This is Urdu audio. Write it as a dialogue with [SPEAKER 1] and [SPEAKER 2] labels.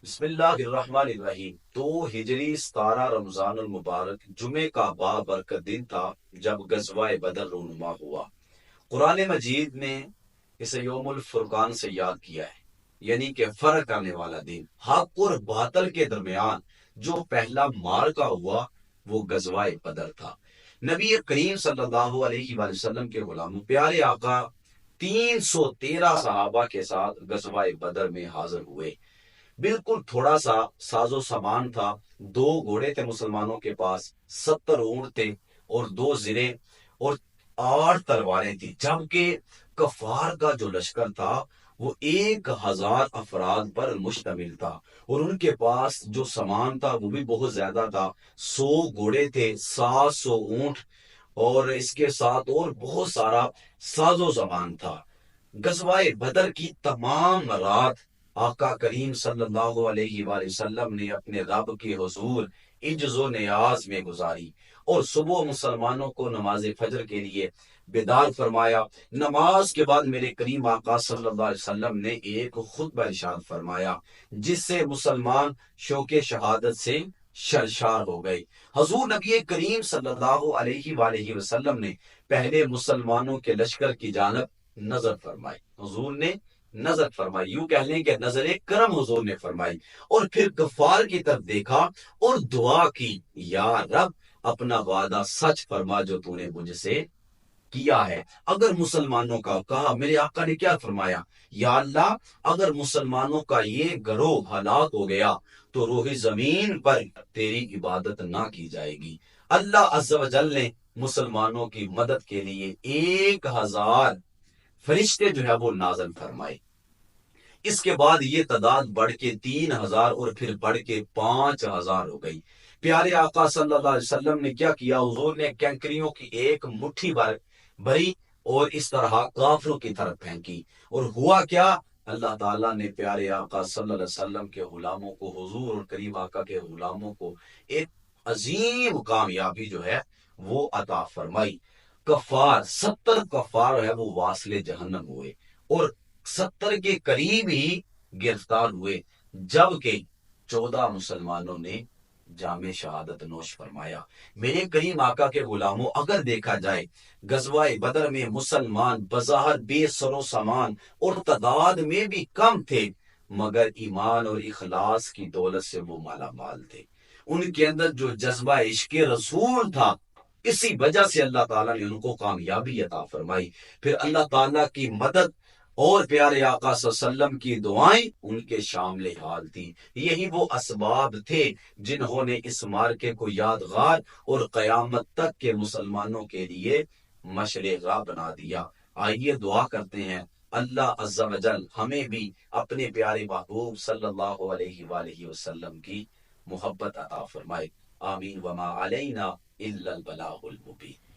[SPEAKER 1] بسم اللہ الرحمن الرحیم۔ تو ہجری 17 رمضان المبارک جمعے کا بابرکت دن تھا جب غزوہ بدر رونما ہوا۔ قرآن مجید نے اسے یوم الفرقان سے یاد کیا ہے، یعنی کہ فرق کرنے والا دن۔ حق اور باطل کے درمیان جو پہلا معرکہ ہوا وہ غزوہ بدر تھا۔ نبی کریم صلی اللہ علیہ وآلہ وسلم کے غلاموں پیارے آقا 313 صحابہ کے ساتھ غزوہ بدر میں حاضر ہوئے۔ بالکل تھوڑا سا ساز و سامان تھا، 2 گھوڑے تھے مسلمانوں کے پاس، 70 اونٹ تھے اور 2 زرے اور 8 تلواریں تھی، جبکہ کفار کا جو لشکر تھا وہ 1000 افراد پر مشتمل تھا، اور ان کے پاس جو سامان تھا وہ بھی بہت زیادہ تھا۔ 100 گھوڑے تھے، 700 اونٹ، اور اس کے ساتھ اور بہت سارا ساز و سامان تھا۔ غزوہ بدر کی تمام رات آقا کریم صلی اللہ علیہ وآلہ وسلم نے اپنے رب کے حضور عجز و نیاز میں گزاری، اور صبح مسلمانوں کو نماز فجر کے لیے بیدار فرمایا۔ نماز کے بعد میرے کریم آقا صلی اللہ علیہ وسلم نے ایک خطبہ ارشاد فرمایا، جس سے مسلمان شوق شہادت سے شرشار ہو گئے۔ حضور نبی کریم صلی اللہ علیہ وآلہ وسلم نے پہلے مسلمانوں کے لشکر کی جانب نظر فرمائی، حضور نے نظر فرمائی، یوں کہہ لیں کہ نظر کرم حضور نے فرمائی، اور پھر غفار کی طرف دیکھا اور دعا کی، یا رب اپنا وعدہ سچ فرما جو تو نے مجھ سے کیا ہے۔ اگر مسلمانوں کا کہا، میرے آقا نے کیا فرمایا، یا اللہ اگر مسلمانوں کا یہ گروہ ہلاک ہو گیا تو روح زمین پر تیری عبادت نہ کی جائے گی۔ اللہ عز و جل نے مسلمانوں کی مدد کے لیے 1000 فرشتے جو ہے وہ نازل فرمائے۔ اس کے بعد یہ تعداد بڑھ کے 3000 اور پھر بڑھ کے 5000 ہو گئی۔ پیارے آقا صلی اللہ علیہ وسلم نے کیا کیا، حضور نے کینکریوں کی ایک مٹھی بھری اور اس طرح کافروں کی طرف پھینکی، اور ہوا کیا، اللہ تعالیٰ نے پیارے آقا صلی اللہ علیہ وسلم کے غلاموں کو، حضور اور کریم آقا کے غلاموں کو ایک عظیم کامیابی جو ہے وہ عطا فرمائی۔ کفار 70 کفار ہے وہ واصل جہنم ہوئے، اور 70 کے قریب ہی گرفتار ہوئے، جبکہ 14 مسلمانوں نے جام شہادت نوش فرمایا۔ میرے کریم آقا کے غلاموں، اگر دیکھا جائے غزوہ بدر میں مسلمان بظاہر بے سر و سامان اور تعداد میں بھی کم تھے، مگر ایمان اور اخلاص کی دولت سے وہ مالا مال تھے۔ ان کے اندر جو جذبہ عشق رسول تھا، اسی وجہ سے اللہ تعالیٰ نے ان کو کامیابی عطا فرمائی۔ پھر اللہ تعالیٰ کی مدد اور پیارے آقا صلی اللہ علیہ وسلم کی دعائیں ان کے شامل حال تھی۔ یہی وہ اسباب تھے جنہوں نے اس مارکے کو یادگار اور قیامت تک کے مسلمانوں کے لیے مشرق راہ بنا دیا۔ آئیے دعا کرتے ہیں، اللہ عز و جل ہمیں بھی اپنے پیارے محبوب صلی اللہ علیہ وآلہ وسلم کی محبت عطا فرمائے۔ آمین، وما علینا الا البلاغ المبین۔